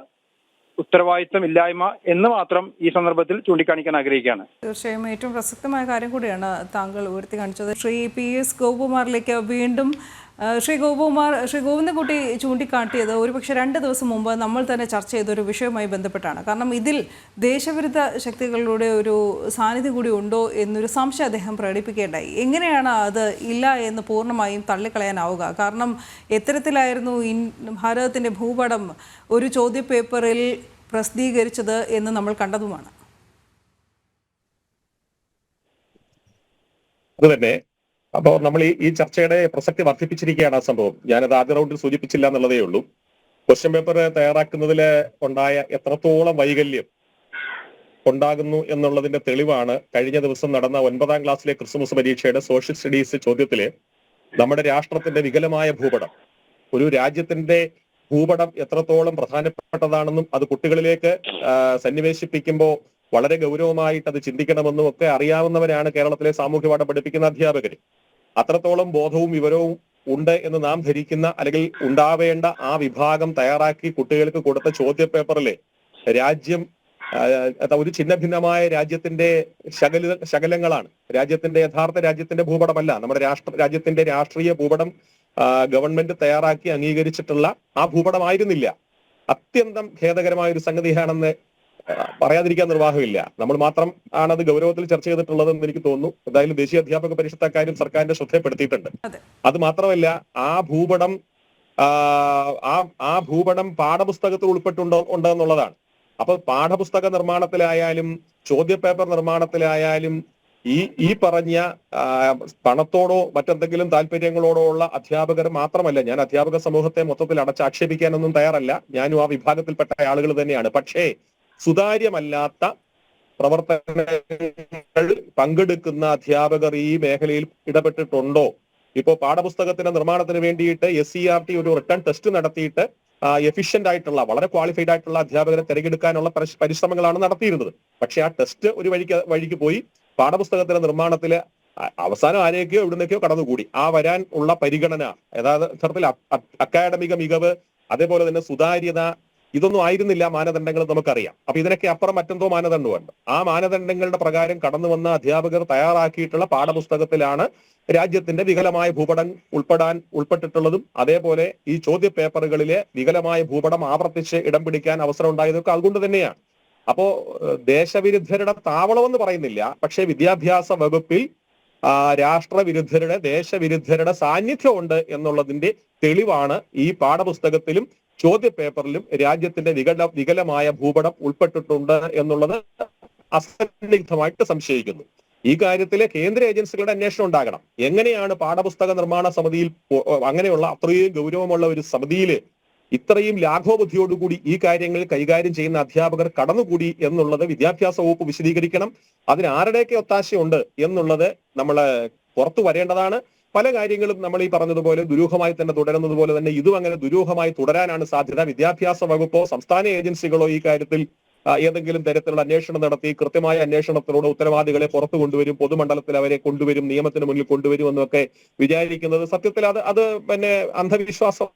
ഉത്തരവാദിത്വം ഇല്ലായ്മ എന്ന് മാത്രം ഈ സന്ദർഭത്തിൽ ചൂണ്ടിക്കാണിക്കാൻ ആഗ്രഹിക്കുകയാണ്. തീർച്ചയായും ഏറ്റവും പ്രസക്തമായ കാര്യം കൂടിയാണ് താങ്കൾ ഉയർത്തി കാണിച്ചത്. ശ്രീ PS ഗോപകുമാറിലേക്ക് വീണ്ടും. ശ്രീ ഗോവിന്ദൻകുട്ടി ചൂണ്ടിക്കാട്ടിയത് ഒരുപക്ഷെ 2 ദിവസം മുമ്പ് നമ്മൾ തന്നെ ചർച്ച ചെയ്തൊരു വിഷയവുമായി ബന്ധപ്പെട്ടാണ്. കാരണം ഇതിൽ ദേശവിരുദ്ധ ശക്തികളുടെ ഒരു സാന്നിധ്യം കൂടി ഉണ്ടോ എന്നൊരു സംശയം അദ്ദേഹം പ്രകടിപ്പിക്കേണ്ടായി. എങ്ങനെയാണ് അത് ഇല്ല എന്ന് പൂർണ്ണമായും തള്ളിക്കളയാനാവുക? കാരണം എത്തരത്തിലായിരുന്നു ഭാരതത്തിൻ്റെ ഭൂപടം ഒരു ചോദ്യപേപ്പറിൽ പ്രസിദ്ധീകരിച്ചത് എന്ന് നമ്മൾ കണ്ടതുമാണ്. അതുതന്നെ അപ്പോൾ നമ്മൾ ഈ ചർച്ചയുടെ പ്രസക്തി വർദ്ധിപ്പിച്ചിരിക്കുകയാണ് ആ സംഭവം. ഞാനത് ആദ്യ റൗണ്ടിൽ സൂചിപ്പിച്ചില്ല എന്നുള്ളതേ ഉള്ളൂ. ക്വസ്റ്റ്യൻ പേപ്പർ തയ്യാറാക്കുന്നതിൽ ഉണ്ടായ എത്രത്തോളം വൈകല്യം ഉണ്ടാകുന്നു എന്നുള്ളതിന്റെ തെളിവാണ് കഴിഞ്ഞ ദിവസം നടന്ന 9ാം ക്ലാസ്സിലെ ക്രിസ്മസ് പരീക്ഷയുടെ സോഷ്യൽ സ്റ്റഡീസ് ചോദ്യത്തില് നമ്മുടെ രാഷ്ട്രത്തിന്റെ വികലമായ ഭൂപടം, ഒരു രാജ്യത്തിന്റെ ഭൂപടം എത്രത്തോളം പ്രധാനപ്പെട്ടതാണെന്നും അത് കുട്ടികളിലേക്ക് സന്നിവേശിപ്പിക്കുമ്പോൾ വളരെ ഗൗരവമായിട്ട് അത് ചിന്തിക്കണമെന്നും ഒക്കെ അറിയാവുന്നവരാണ് കേരളത്തിലെ സാമൂഹ്യപാഠം പഠിപ്പിക്കുന്ന അധ്യാപകർ. അത്രത്തോളം ബോധവും വിവരവും ഉണ്ട് എന്ന് നാം ധരിക്കുന്ന അല്ലെങ്കിൽ ഉണ്ടാവേണ്ട ആ വിഭാഗം തയ്യാറാക്കി കുട്ടികൾക്ക് കൊടുത്ത ചോദ്യപേപ്പറിലെ രാജ്യം ഒരു ഛിന്ന ഭിന്നമായ രാജ്യത്തിന്റെ ശകലങ്ങളാണ്. യഥാർത്ഥ രാജ്യത്തിന്റെ ഭൂപടമല്ല. നമ്മുടെ രാജ്യത്തിന്റെ രാഷ്ട്രീയ ഭൂപടം ഗവൺമെന്റ് തയ്യാറാക്കി അംഗീകരിച്ചിട്ടുള്ള ആ ഭൂപടമായിരുന്നില്ല. അത്യന്തം ഖേദകരമായ ഒരു സംഗതിയാണെന്ന് പറയാതിരിക്കാൻ നിർവാഹമില്ല. നമ്മൾ മാത്രം ആണ് അത് ഗൗരവത്തിൽ ചർച്ച ചെയ്തിട്ടുള്ളതെന്ന് എനിക്ക് തോന്നുന്നു. എന്തായാലും ദേശീയ അധ്യാപക പരിഷത്ത് അക്കാര്യം സർക്കാരിന്റെ ശ്രദ്ധപ്പെടുത്തിയിട്ടുണ്ട്. അത് മാത്രമല്ല, ആ ഭൂപടം പാഠപുസ്തകത്തിൽ ഉൾപ്പെട്ടുണ്ടോ എന്നുള്ളതാണ്. അപ്പൊ പാഠപുസ്തക നിർമ്മാണത്തിലായാലും ചോദ്യപേപ്പർ നിർമ്മാണത്തിലായാലും ഈ പറഞ്ഞ പണത്തോടോ മറ്റെന്തെങ്കിലും താല്പര്യങ്ങളോടോ ഉള്ള അധ്യാപകർ മാത്രമല്ല, ഞാൻ അധ്യാപക സമൂഹത്തെ മൊത്തത്തിൽ അടച്ചാക്ഷേപിക്കാനൊന്നും തയ്യാറല്ല. ഞാനും ആ വിഭാഗത്തിൽപ്പെട്ട ആളുകൾ തന്നെയാണ്. പക്ഷേ സുതാര്യമല്ലാത്ത പ്രവർത്തനങ്ങൾ പങ്കെടുക്കുന്ന അധ്യാപകർ ഈ മേഖലയിൽ ഇടപെട്ടിട്ടുണ്ടോ? ഇപ്പോ പാഠപുസ്തകത്തിന്റെ നിർമ്മാണത്തിന് വേണ്ടിയിട്ട് SCERT ഒരു റിട്ടേൺ ടെസ്റ്റ് നടത്തിയിട്ട് എഫിഷ്യന്റ് ആയിട്ടുള്ള വളരെ ക്വാളിഫൈഡ് ആയിട്ടുള്ള അധ്യാപകരെ തിരഞ്ഞെടുക്കാനുള്ള പരിശ്രമങ്ങളാണ് നടത്തിയിരുന്നത്. പക്ഷെ ആ ടെസ്റ്റ് ഒരു വഴിക്ക് പോയി പാഠപുസ്തകത്തിന്റെ നിർമ്മാണത്തില് അവസാനം ആരെയൊക്കെയോ എവിടുന്നൊക്കെയോ കടന്നുകൂടി. ആ വരാൻ ഉള്ള പരിഗണന, യഥാർത്ഥത്തിൽ അക്കാഡമിക മികവ്, അതേപോലെ തന്നെ സുതാര്യത, ഇതൊന്നും ആയിരുന്നില്ല മാനദണ്ഡങ്ങൾ നമുക്കറിയാം. അപ്പൊ ഇതിനൊക്കെ അപ്പുറം മറ്റെന്തോ മാനദണ്ഡമുണ്ട്. ആ മാനദണ്ഡങ്ങളുടെ പ്രകാരം കടന്നു വന്ന അധ്യാപകർ തയ്യാറാക്കിയിട്ടുള്ള പാഠപുസ്തകത്തിലാണ് രാജ്യത്തിന്റെ വികലമായ ഭൂപടം ഉൾപ്പെട്ടിട്ടുള്ളതും അതേപോലെ ഈ ചോദ്യ പേപ്പറുകളിലെ വികലമായ ഭൂപടം ആവർത്തിച്ച് ഇടം പിടിക്കാൻ അവസരം ഉണ്ടായതൊക്കെ അതുകൊണ്ട് തന്നെയാണ്. അപ്പോ ദേശവിരുദ്ധരുടെ താവളമെന്ന് പറയുന്നില്ല, പക്ഷേ വിദ്യാഭ്യാസ വകുപ്പിൽ രാഷ്ട്രവിരുദ്ധരുടെ ദേശവിരുദ്ധരുടെ സാന്നിധ്യമുണ്ട് എന്നുള്ളതിന്റെ തെളിവാണ് ഈ പാഠപുസ്തകത്തിലും ചോദ്യപേപ്പറിലും രാജ്യത്തിന്റെ വികലമായ ഭൂപടം ഉൾപ്പെട്ടിട്ടുണ്ട് എന്നുള്ളത് അസന്നിഗ്ധമായിട്ട് സംശയിക്കുന്നു. ഈ കാര്യത്തിലെ കേന്ദ്ര ഏജൻസികളുടെ അന്വേഷണം ഉണ്ടാകണം. എങ്ങനെയാണ് പാഠപുസ്തക നിർമ്മാണ സമിതിയിൽ അങ്ങനെയുള്ള അത്രയും ഗൗരവമുള്ള ഒരു സമിതിയിൽ ഇത്രയും ലാഘവബുദ്ധിയോടുകൂടി ഈ കാര്യങ്ങൾ കൈകാര്യം ചെയ്യുന്ന അധ്യാപകർ കടന്നുകൂടി എന്നുള്ളത് വിദ്യാഭ്യാസ വകുപ്പ് വിശദീകരിക്കണം. അതിന് ആരുടെയൊക്കെ ഒത്താശയുണ്ട് എന്നുള്ളത് നമ്മൾ പുറത്തു വരേണ്ടതാണ്. പല കാര്യങ്ങളും നമ്മൾ ഈ പറഞ്ഞതുപോലെ ദുരൂഹമായി തന്നെ തുടരുന്നത് പോലെ തന്നെ ഇതും അങ്ങനെ ദുരൂഹമായി തുടരാനാണ് സാധ്യത. വിദ്യാഭ്യാസ വകുപ്പോ സംസ്ഥാന ഏജൻസികളോ ഈ കാര്യത്തിൽ ഏതെങ്കിലും തരത്തിലുള്ള അന്വേഷണം നടത്തി കൃത്യമായ അന്വേഷണത്തിലൂടെ ഉത്തരവാദികളെ പുറത്തു കൊണ്ടുവരും, പൊതുമണ്ഡലത്തിൽ അവരെ കൊണ്ടുവരും, നിയമത്തിന് മുന്നിൽ കൊണ്ടുവരും എന്നൊക്കെ വിചാരിക്കുന്നത് സത്യത്തിൽ അത് പിന്നെ അന്ധവിശ്വാസം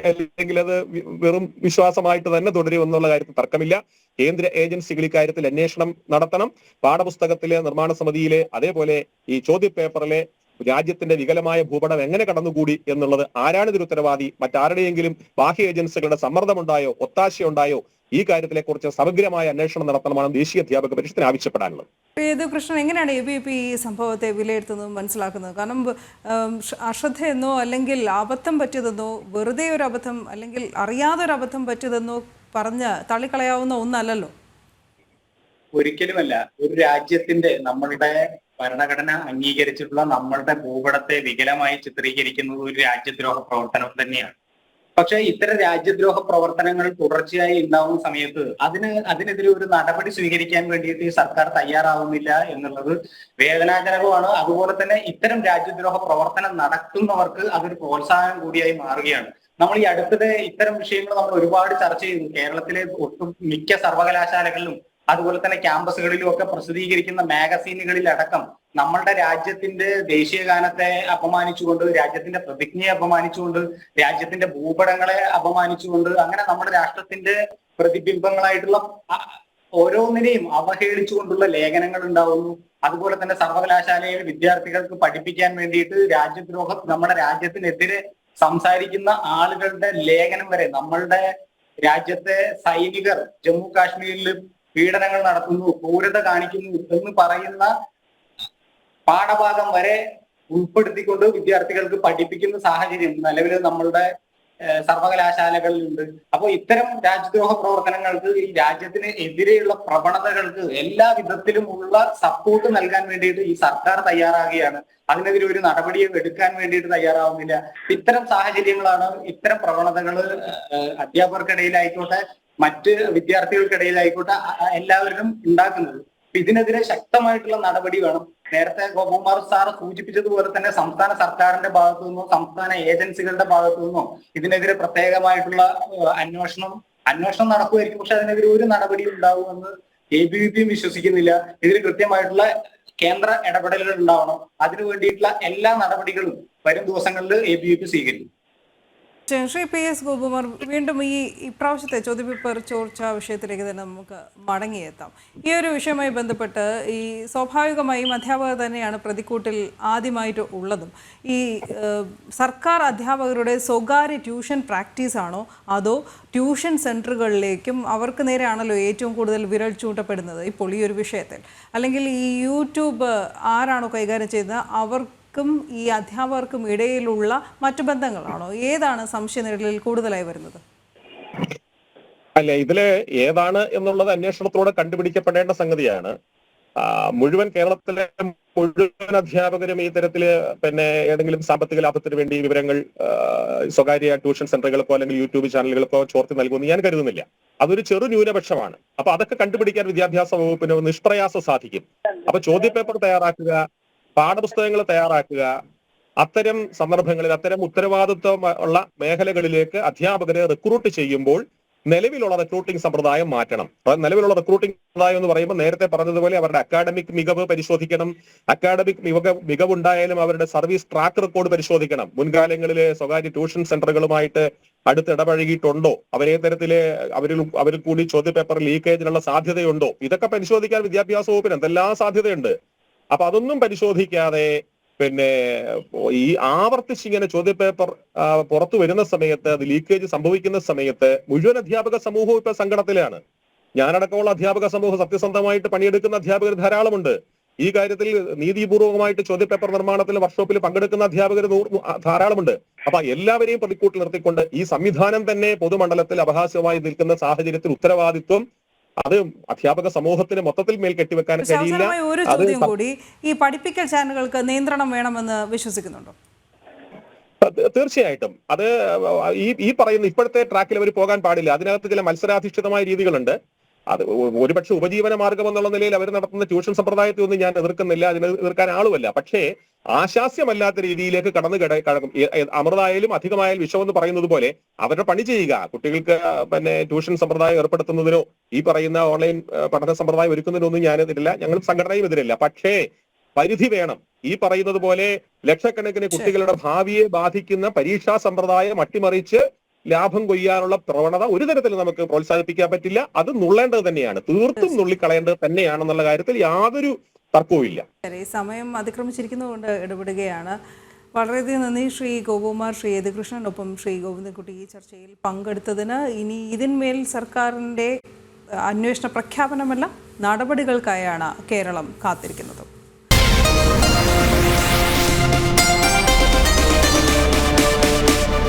അല്ലെങ്കിൽ അത് വെറും വിശ്വാസമായിട്ട് തന്നെ തുടരും എന്നുള്ള കാര്യത്തിൽ തർക്കമില്ല. കേന്ദ്ര ഏജൻസികൾ ഇക്കാര്യത്തിൽ അന്വേഷണം നടത്തണം. പാഠപുസ്തകത്തിലെ നിർമ്മാണ സമിതിയിലെ അതേപോലെ ഈ ചോദ്യപേപ്പറിലെ രാജ്യത്തിന്റെ വികലമായ ഭൂപടം എങ്ങനെ കടന്നുകൂടി എന്നുള്ളത് ആരാണ് ഇതിന് ഉത്തരവാദി? മറ്റാരുടെയെങ്കിലും ബാഹ്യ ഏജൻസികളുടെ സമ്മർദ്ദമുണ്ടായോ, ഒത്താശയുണ്ടായോ? ഈ കാര്യത്തിലെ കുറിച്ച് സമഗ്രമായ അന്വേഷണം നടത്തണമെന്നാണ് ദേശീയ അധ്യാപക പരിഷത്തിന് ആവശ്യപ്പെടാനുള്ളത്. ഏത് കൃഷ്ണൻ, എങ്ങനെയാണ് ABVP ഈ സംഭവത്തെ വിലയിരുത്തുന്നതും മനസ്സിലാക്കുന്നത്? കാരണം അശ്രദ്ധയെന്നോ അല്ലെങ്കിൽ അബദ്ധം പറ്റിയതെന്നോ, വെറുതെ ഒരു അബദ്ധം അല്ലെങ്കിൽ അറിയാതൊരു അബദ്ധം പറ്റിയതെന്നോ പറഞ്ഞ് തള്ളിക്കളയാവുന്ന ഒന്നല്ലല്ലോ. ഒരിക്കലുമല്ല. ഒരു രാജ്യത്തിന്റെ, നമ്മളുടെ ഭരണഘടന അംഗീകരിച്ചിട്ടുള്ള നമ്മളുടെ ഭൂപടത്തെ വികലമായി ചിത്രീകരിക്കുന്നത് ഒരു രാജ്യദ്രോഹ പ്രവർത്തനം തന്നെയാണ്. പക്ഷെ ഇത്തരം രാജ്യദ്രോഹ പ്രവർത്തനങ്ങൾ തുടർച്ചയായി ഉണ്ടാവുന്ന സമയത്ത് അതിനെതിരെ ഒരു നടപടി സ്വീകരിക്കാൻ വേണ്ടിയിട്ട് ഈ സർക്കാർ തയ്യാറാവുന്നില്ല എന്നുള്ളത് വേദനാജനകമാണ്. അതുപോലെ തന്നെ ഇത്തരം രാജ്യദ്രോഹ പ്രവർത്തനം നടത്തുന്നവർക്ക് അതൊരു പ്രോത്സാഹനം കൂടിയായി മാറുകയാണ്. നമ്മൾ ഈ അടുത്തിടെ ഇത്തരം വിഷയങ്ങൾ നമ്മൾ ഒരുപാട് ചർച്ച ചെയ്തു. കേരളത്തിലെ മിക്ക സർവകലാശാലകളിലും അതുപോലെ തന്നെ ക്യാമ്പസുകളിലും ഒക്കെ പ്രസിദ്ധീകരിക്കുന്ന മാഗസീനുകളിലടക്കം നമ്മളുടെ രാജ്യത്തിന്റെ ദേശീയഗാനത്തെ അപമാനിച്ചുകൊണ്ട്, രാജ്യത്തിന്റെ പ്രതിജ്ഞയെ അപമാനിച്ചുകൊണ്ട്, രാജ്യത്തിന്റെ ഭൂപടങ്ങളെ അപമാനിച്ചുകൊണ്ട്, അങ്ങനെ നമ്മുടെ രാഷ്ട്രത്തിന്റെ പ്രതിബിംബങ്ങളായിട്ടുള്ള ഓരോന്നിനെയും അവഹേളിച്ചുകൊണ്ടുള്ള ലേഖനങ്ങൾ ഉണ്ടാവുന്നു. അതുപോലെ തന്നെ സർവകലാശാലയിൽ വിദ്യാർത്ഥികൾക്ക് പഠിപ്പിക്കാൻ വേണ്ടിയിട്ട് നമ്മുടെ രാജ്യത്തിനെതിരെ സംസാരിക്കുന്ന ആളുകളുടെ ലേഖനം വരെ, നമ്മളുടെ രാജ്യത്തെ സൈനികർ ജമ്മു കാശ്മീരിൽ പീഡനങ്ങൾ നടത്തുന്നു, ക്രൂരത കാണിക്കുന്നു എന്ന് പറയുന്ന പാഠഭാഗം വരെ ഉൾപ്പെടുത്തിക്കൊണ്ട് വിദ്യാർത്ഥികൾക്ക് പഠിപ്പിക്കുന്ന സാഹചര്യം നിലവിൽ നമ്മളുടെ സർവകലാശാലകളിലുണ്ട്. അപ്പോൾ ഇത്തരം രാജ്യദ്രോഹ പ്രവർത്തനങ്ങൾക്ക്, ഈ രാജ്യത്തിന് എതിരെയുള്ള പ്രവണതകൾക്ക് എല്ലാ വിധത്തിലുമുള്ള സപ്പോർട്ട് നൽകാൻ വേണ്ടിയിട്ട് ഈ സർക്കാർ തയ്യാറാകുകയാണ്. അതിനെതിരെ ഒരു നടപടിയും എടുക്കാൻ വേണ്ടിയിട്ട് തയ്യാറാവുന്നില്ല. ഇത്തരം സാഹചര്യങ്ങളാണ്, ഇത്തരം പ്രവണതകൾ അധ്യാപകർക്കിടയിലായിക്കോട്ടെ, മറ്റ് വിദ്യാർത്ഥികൾക്കിടയിലായിക്കോട്ടെ എല്ലാവരും ഉണ്ടാക്കുന്നത്. ഇതിനെതിരെ ശക്തമായിട്ടുള്ള നടപടി വേണം. നേരത്തെ ഗോപകുമാർ സാർ സൂചിപ്പിച്ചതുപോലെ തന്നെ സംസ്ഥാന സർക്കാരിന്റെ ഭാഗത്തു നിന്നോ സംസ്ഥാന ഏജൻസികളുടെ ഭാഗത്തു നിന്നോ ഇതിനെതിരെ പ്രത്യേകമായിട്ടുള്ള അന്വേഷണം നടക്കുമായിരിക്കും. പക്ഷെ അതിനെതിരെ ഒരു നടപടിയും ഉണ്ടാവുമെന്ന് ABVP വിശ്വസിക്കുന്നില്ല. ഇതിൽ കൃത്യമായിട്ടുള്ള കേന്ദ്ര ഇടപെടലുകൾ ഉണ്ടാവണം. അതിനു വേണ്ടിയിട്ടുള്ള എല്ലാ നടപടികളും വരും ദിവസങ്ങളിൽ ABVP സ്വീകരിക്കും. ശ്രീ PS ഗോപകുമാർ, വീണ്ടും ഇപ്രാവശ്യത്തെ ചോദ്യപേപ്പർ ചോർച്ച വിഷയത്തിലേക്ക് തന്നെ നമുക്ക് മടങ്ങിയെത്താം. ഈ ഒരു വിഷയവുമായി ബന്ധപ്പെട്ട് സ്വാഭാവികമായും അധ്യാപകർ തന്നെയാണ് പ്രതിക്കൂട്ടിൽ ആദ്യമായിട്ട് ഉള്ളതും. സർക്കാർ അധ്യാപകരുടെ സ്വകാര്യ ട്യൂഷൻ പ്രാക്ടീസാണോ അതോ ട്യൂഷൻ സെൻറ്ററുകളിലേക്കും അവർക്ക് നേരെയാണല്ലോ ഏറ്റവും കൂടുതൽ വിരൽ ചൂണ്ടപ്പെടുന്നത് ഇപ്പോൾ ഈ ഒരു വിഷയത്തിൽ? അല്ലെങ്കിൽ യൂട്യൂബ് ആരാണോ കൈകാര്യം ചെയ്യുന്നത് അവർക്കും ഈ അധ്യാപകർക്കും ഇടയിലുള്ള മറ്റു ബന്ധങ്ങളാണോ? ഏതാണ് സംശയനിഴലിൽ കൂടുതലായി വരുന്നത്? അല്ല, ഇതില് ഏതാണ് എന്നുള്ളത് അന്വേഷണത്തിലൂടെ കണ്ടുപിടിക്കപ്പെടേണ്ട സംഗതിയാണ്. മുഴുവൻ കേരളത്തിലെ മുഴുവൻ അധ്യാപകരും ഈ തരത്തില് ഏതെങ്കിലും സാമ്പത്തിക ലാഭത്തിന് വേണ്ടി വിവരങ്ങൾ സ്വകാര്യ ട്യൂഷൻ സെന്ററുകൾക്കോ അല്ലെങ്കിൽ യൂട്യൂബ് ചാനലുകൾക്കോ ചോർത്തി നൽകുമെന്ന് ഞാൻ കരുതുന്നില്ല. അതൊരു ചെറു ന്യൂനപക്ഷമാണ്. അപ്പൊ അതൊക്കെ കണ്ടുപിടിക്കാൻ വിദ്യാഭ്യാസ വകുപ്പിന് നിഷ്പ്രയാസം സാധിക്കും. അപ്പൊ ചോദ്യപേപ്പർ തയ്യാറാക്കുക, പാഠപുസ്തകങ്ങൾ തയ്യാറാക്കുക, അത്തരം സന്ദർഭങ്ങളിൽ അത്തരം ഉത്തരവാദിത്വം ഉള്ള മേഖലകളിലേക്ക് അധ്യാപകരെ റിക്രൂട്ട് ചെയ്യുമ്പോൾ നിലവിലുള്ള റിക്രൂട്ടിംഗ് സമ്പ്രദായം മാറ്റണം. നിലവിലുള്ള റിക്രൂട്ടിംഗ് സമ്പ്രദായം എന്ന് പറയുമ്പോൾ നേരത്തെ പറഞ്ഞതുപോലെ അവരുടെ അക്കാഡമിക് മികവ് പരിശോധിക്കണം. അക്കാഡമിക് മികവുണ്ടായാലും അവരുടെ സർവീസ് ട്രാക്ക് റെക്കോർഡ് പരിശോധിക്കണം. മുൻകാലങ്ങളിലെ സ്വകാര്യ ട്യൂഷൻ സെന്ററുകളുമായിട്ട് അടുത്ത് ഇടപഴകിയിട്ടുണ്ടോ, അവരെ തരത്തില് അവരിൽ കൂടി ചോദ്യപേപ്പർ ലീക്കേജിനുള്ള സാധ്യതയുണ്ടോ, ഇതൊക്കെ പരിശോധിക്കാൻ വിദ്യാഭ്യാസ വകുപ്പിന് എന്തെല്ലാം സാധ്യതയുണ്ട്. അപ്പൊ അതൊന്നും പരിശോധിക്കാതെ ഈ ആവർത്തിച്ചിങ്ങനെ ചോദ്യപേപ്പർ പുറത്തു വരുന്ന സമയത്ത്, അത് ലീക്കേജ് സംഭവിക്കുന്ന സമയത്ത് മുഴുവൻ അധ്യാപക സമൂഹവും ഇപ്പൊ സങ്കടത്തിലാണ്. ഞാനടക്കമുള്ള അധ്യാപക സമൂഹം സത്യസന്ധമായിട്ട് പണിയെടുക്കുന്ന അധ്യാപകർ ധാരാളമുണ്ട്. ഈ കാര്യത്തിൽ നീതിപൂർവകമായിട്ട് ചോദ്യപേപ്പർ നിർമ്മാണത്തിൽ വർക്ക്ഷോപ്പിൽ പങ്കെടുക്കുന്ന അധ്യാപകർ ധാരാളമുണ്ട്. അപ്പൊ എല്ലാവരെയും പ്രതിക്കൂട്ടിൽ നിർത്തിക്കൊണ്ട് ഈ സംവിധാനം തന്നെ പൊതുമണ്ഡലത്തിൽ അപഹാസ്യമായി നിൽക്കുന്ന സാഹചര്യത്തിൽ ഉത്തരവാദിത്വം അത് അധ്യാപക സമൂഹത്തിന് മൊത്തത്തിൽ മേൽ കെട്ടിവെക്കാൻ കഴിയില്ല. ഒരു ചോദ്യം കൂടി, ഈ പഠിപ്പിക്കൽ ചാനലുകൾക്ക് നിയന്ത്രണം വേണമെന്ന് വിശ്വസിക്കുന്നുണ്ടോ? തീർച്ചയായിട്ടും അത് ഈ പറയുന്ന ഇപ്പോഴത്തെ ട്രാക്കിൽ അവർ പോകാൻ പാടില്ല. അതിനകത്ത് ചില മത്സരാധിഷ്ഠിതമായ രീതികളുണ്ട്. അത് ഒരുപക്ഷെ ഉപജീവന മാർഗം എന്നുള്ള നിലയിൽ അവർ നടത്തുന്ന ട്യൂഷൻ സമ്പ്രദായത്തെ ഒന്നും ഞാൻ എതിർക്കുന്നില്ല, അതിനെ എതിർക്കാൻ ആളുമല്ല. പക്ഷേ ആശാസ്യമല്ലാത്ത രീതിയിലേക്ക് കടക്കും. അമൃതായാലും അധികമായാലും വിഷമെന്ന് പറയുന്നത് പോലെ അവരുടെ പണി ചെയ്യുക. കുട്ടികൾക്ക് ട്യൂഷൻ സമ്പ്രദായം ഏർപ്പെടുത്തുന്നതിനോ ഈ പറയുന്ന ഓൺലൈൻ പഠന സമ്പ്രദായം ഒരുക്കുന്നതിനൊന്നും ഞാനെതിരില്ല, ഞങ്ങളും സംഘടനയും എതിരില്ല. പക്ഷേ പരിധി വേണം. ഈ പറയുന്നത് പോലെ ലക്ഷക്കണക്കിന് കുട്ടികളുടെ ഭാവിയെ ബാധിക്കുന്ന പരീക്ഷാ സമ്പ്രദായം അട്ടിമറിച്ച് ലാഭം കൊയ്യാനുള്ള പ്രവണത ഒരു തരത്തിൽ നമുക്ക് പ്രോത്സാഹിപ്പിക്കാൻ പറ്റില്ല. അത് നുള്ളേണ്ടത് തന്നെയാണ്, തീർത്തും നുള്ളിക്കളയേണ്ടത് തന്നെയാണെന്നുള്ള കാര്യത്തിൽ യാതൊരു തർക്കവുമില്ല. സമയം അതിക്രമിച്ചിരിക്കുന്നതുകൊണ്ട് ഇടപെടുകയാണ്. വളരെയധികം നന്ദി ശ്രീ ഗോപകുമാർ, ശ്രീ യദുകൃഷ്ണൻ, ഒപ്പം ശ്രീ ഗോവിന്ദൻകുട്ടി ഈ ചർച്ചയിൽ പങ്കെടുത്തതിന്. ഇനി ഇതിന്മേൽ സർക്കാരിൻ്റെ അന്വേഷണ പ്രഖ്യാപനമല്ല, നടപടികൾക്കായാണ് കേരളം കാത്തിരിക്കുന്നത്.